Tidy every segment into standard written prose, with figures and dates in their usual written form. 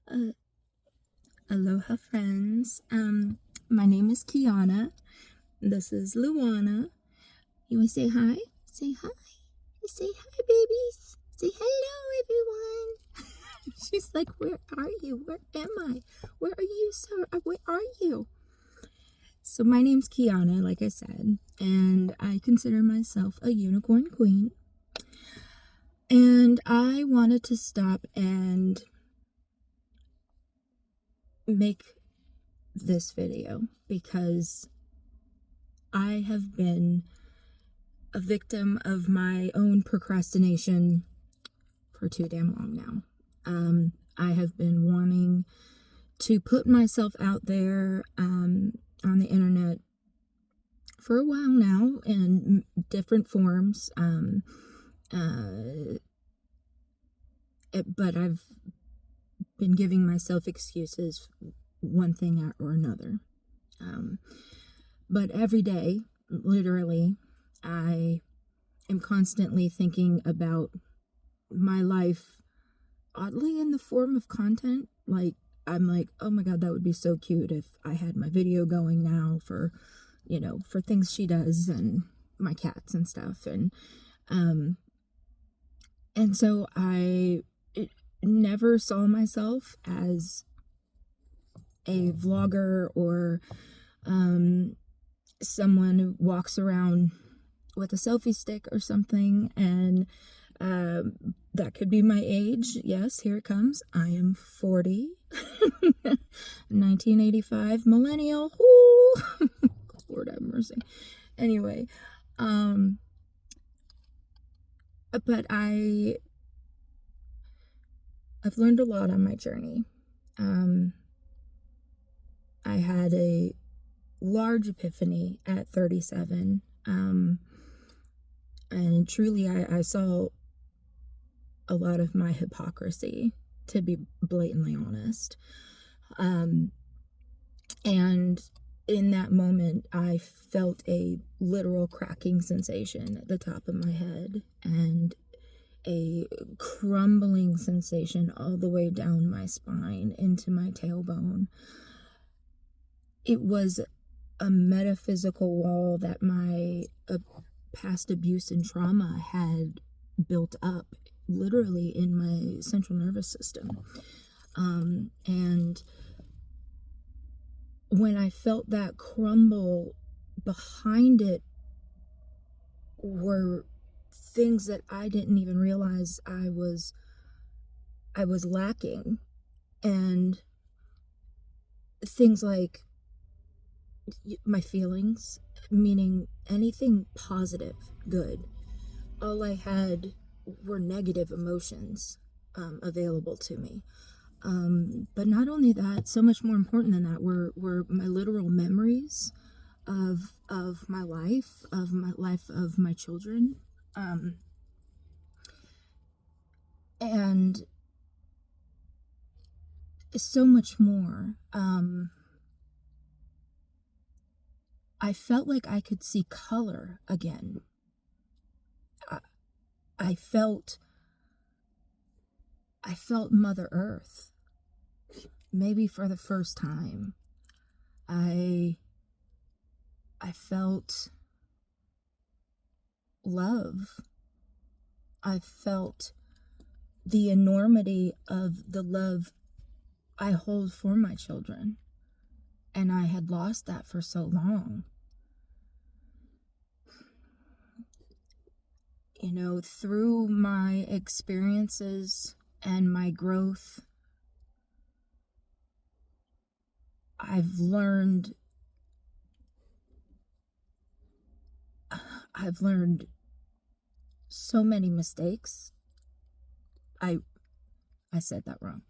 Uh, Aloha, friends. My name is Kiana. This is Luana. You want to say hi? Say hi. Say hi, babies. Say hello, everyone. She's like, where are you? Where am I? Where are you, sir? Where are you? So my name's Kiana, like I said, and I consider myself a unicorn queen. And I wanted to stop and make this video because I have been a victim of my own procrastination for too damn long now. I have been wanting to put myself out there on the internet for a while now in different forms. But I've been giving myself excuses, one thing or another. But every day, literally, I am constantly thinking about my life, oddly in the form of content. Like, I'm like, oh my God, that would be so cute if I had my video going now for things she does and my cats and stuff. And so I never saw myself as a vlogger or someone who walks around with a selfie stick or something. And that could be my age. Yes, here it comes. I am 40. 1985 millennial. Ooh. Lord have mercy. Anyway, but I've learned a lot on my journey. I had a large epiphany at 37. And truly, I saw a lot of my hypocrisy, to be blatantly honest. And in that moment, I felt a literal cracking sensation at the top of my head and a crumbling sensation all the way down my spine into my tailbone. It was a metaphysical wall that my past abuse and trauma had built up literally in my central nervous system. And when I felt that crumble, behind it were things that I didn't even realize I was lacking. And things like my feelings, meaning anything positive, good. All I had were negative emotions available to me. But not only that, so much more important than that were my literal memories of my life, of my children, and so much more. I felt like I could see color again. I felt Mother Earth, maybe for the first time. I felt love. I felt the enormity of the love I hold for my children. And I had lost that for so long. Through my experiences and my growth, I've learned so many mistakes. I said that wrong.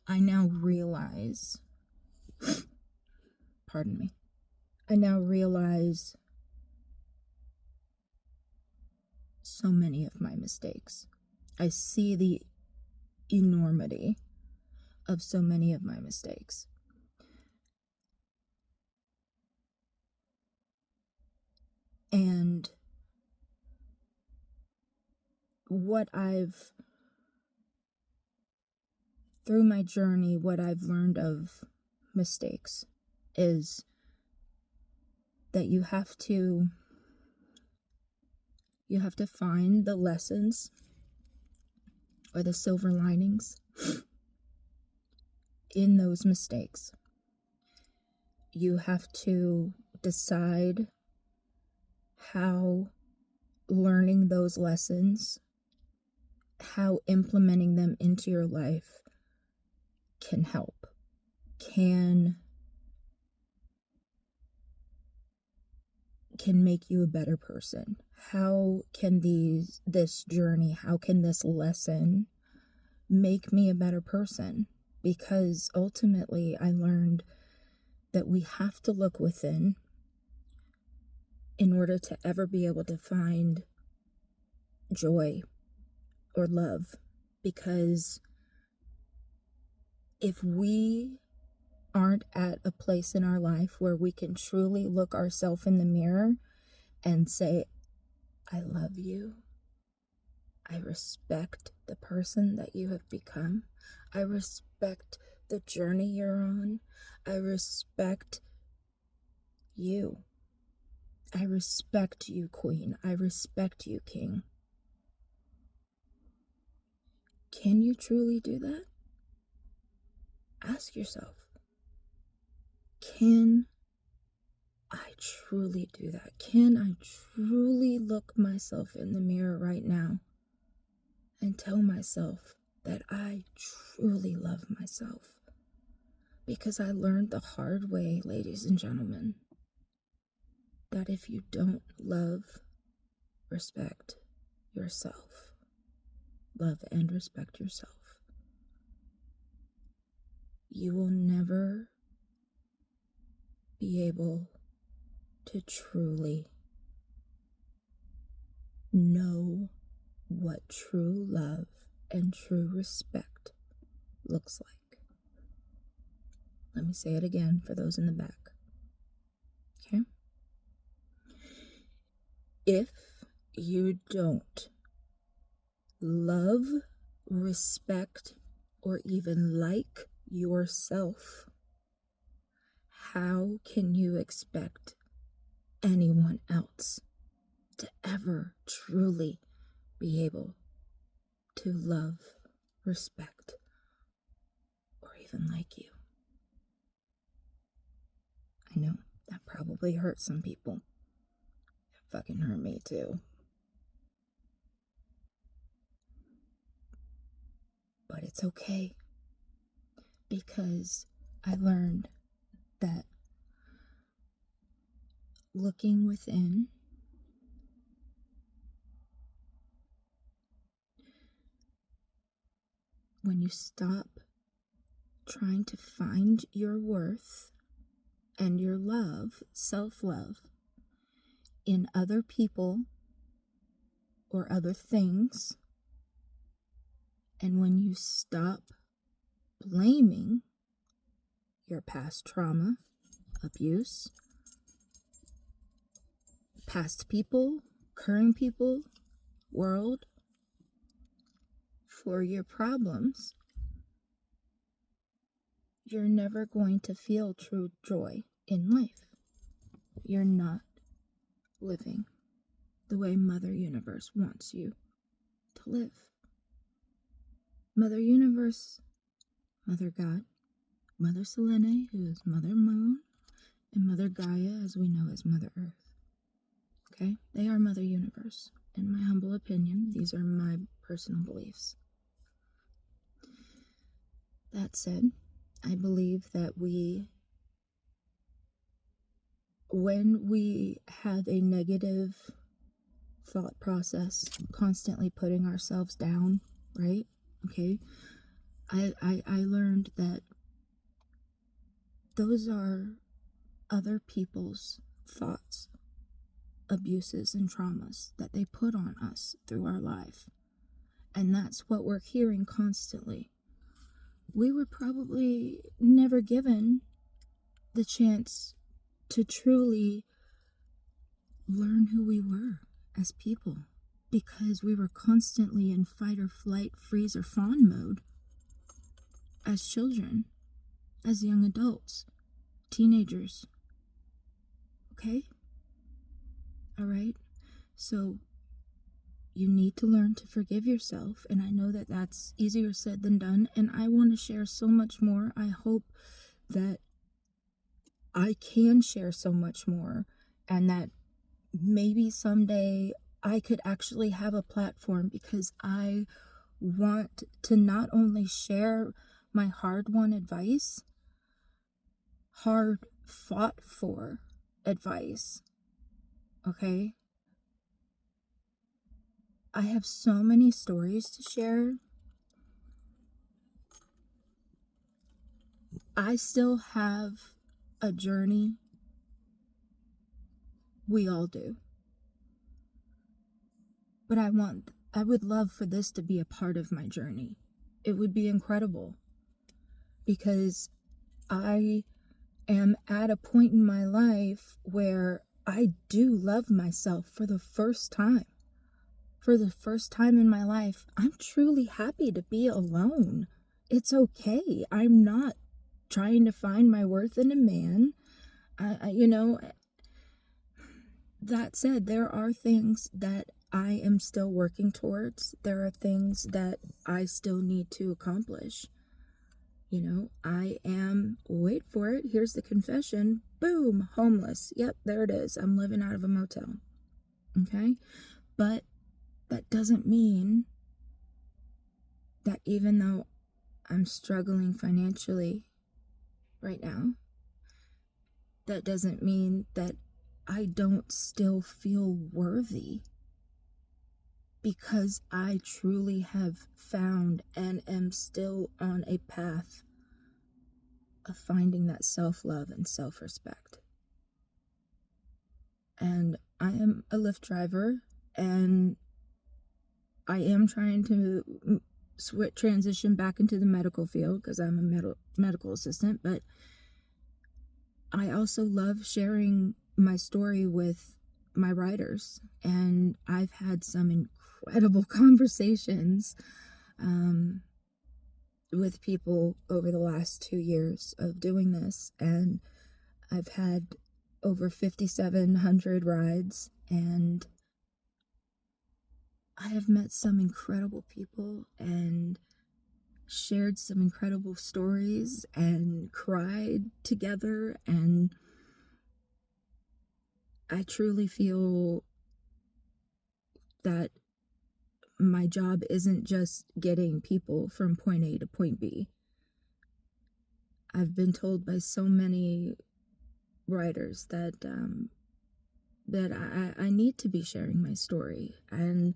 I now realize, pardon me, I now realize so many of my mistakes. I see the enormity of so many of my mistakes. And what I've through my journey, what I've learned of mistakes is that you have to find the lessons or the silver linings in those mistakes. You have to decide how learning those lessons, how implementing them into your life can help, can make you a better person. How can this journey, how can this lesson make me a better person? Because ultimately I learned that we have to look within in order to ever be able to find joy or love. Because if we aren't at a place in our life where we can truly look ourselves in the mirror and say, I love you, I respect the person that you have become, I respect the journey you're on, I respect you, I respect you, Queen, I respect you, King. Can you truly do that? Ask yourself, can I truly do that? Can I truly look myself in the mirror right now and tell myself that I truly love myself? Because I learned the hard way, ladies and gentlemen, that if you don't love, respect yourself, love and respect yourself, you will never be able to truly know what true love and true respect looks like. Let me say it again for those in the back. Okay? If you don't love, respect, or even like yourself, how can you expect anyone else to ever truly be able to love, respect, or even like you? I know that probably hurts some people. It fucking hurt me too. But it's okay, because I learned that looking within when you stop trying to find your worth and your love, self-love, in other people or other things, and when you stop blaming your past trauma, abuse, past people, current people, world, for your problems, you're never going to feel true joy in life. You're not living the way Mother Universe wants you to live. Mother Universe, Mother God, Mother Selene, who is Mother Moon, and Mother Gaia, as we know as Mother Earth. Okay? They are Mother Universe. In my humble opinion, these are my personal beliefs. That said, I believe that when we have a negative thought process, constantly putting ourselves down, right? Okay? I learned that those are other people's thoughts, abuses, and traumas that they put on us through our life. And that's what we're hearing constantly. We were probably never given the chance to truly learn who we were as people, because we were constantly in fight or flight, freeze or fawn mode. as children, as young adults, teenagers. Okay? All right? So you need to learn to forgive yourself, and I know that that's easier said than done, and I want to share so much more. I hope that I can share so much more, and that maybe someday I could actually have a platform, because I want to not only share my hard-won advice, hard fought for advice, okay? I have so many stories to share. I still have a journey. We all do. But I would love for this to be a part of my journey. It would be incredible, because I am at a point in my life where I do love myself for the first time. For the first time in my life, I'm truly happy to be alone. It's okay. I'm not trying to find my worth in a man. That said, there are things that I am still working towards. There are things that I still need to accomplish. I am, wait for it, here's the confession, boom, homeless. Yep, there it is. I'm living out of a motel. Okay? But that doesn't mean that even though I'm struggling financially right now, that doesn't mean that I don't still feel worthy, because I truly have found and am still on a path of finding that self-love and self-respect. And I am a Lyft driver, and I am trying to transition back into the medical field, because I'm a medical assistant, but I also love sharing my story with my riders, and I've had some incredible conversations with people over the last 2 years of doing this, and I've had over 5,700 rides, and I have met some incredible people and shared some incredible stories and cried together, and I truly feel that my job isn't just getting people from point A to point B. I've been told by so many writers that I need to be sharing my story, and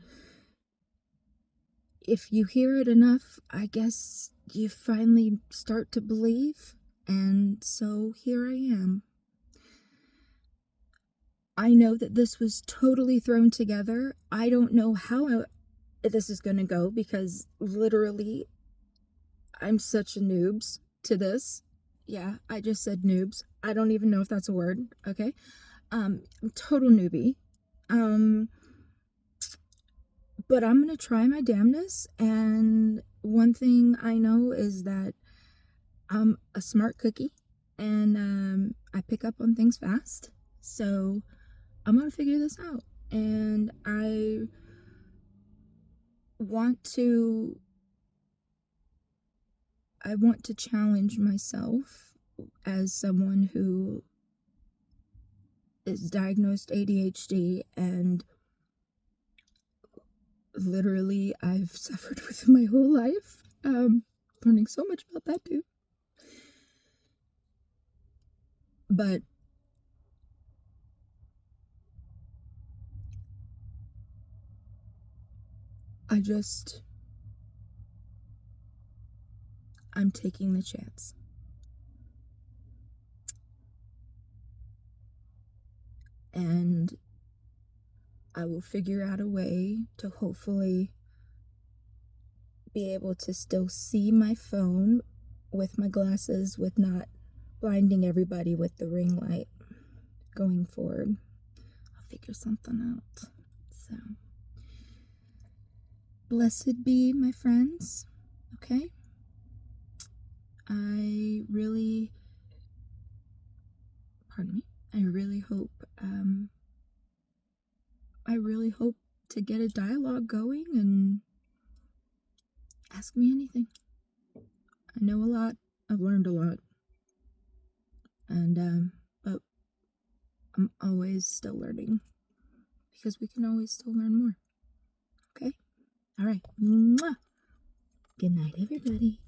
if you hear it enough, I guess you finally start to believe, and so here I am. I know that this was totally thrown together. I don't know how this is going to go, because literally I'm such a noobs to this. Yeah, I just said noobs. I don't even know if that's a word, okay? I'm total newbie. But I'm going to try my damnness, and one thing I know is that I'm a smart cookie, and I pick up on things fast. So I'm going to figure this out, and I want to challenge myself as someone who is diagnosed ADHD, and literally I've suffered with my whole life. Learning so much about that too. But I'm taking the chance. And I will figure out a way to hopefully be able to still see my phone with my glasses, with not blinding everybody with the ring light going forward. I'll figure something out. So, blessed be, my friends. Okay? I really, pardon me, I really hope to get a dialogue going and ask me anything. I know a lot, I've learned a lot, and, but I'm always still learning, because we can always still learn more, okay? Alright, mwah! Good night, everybody.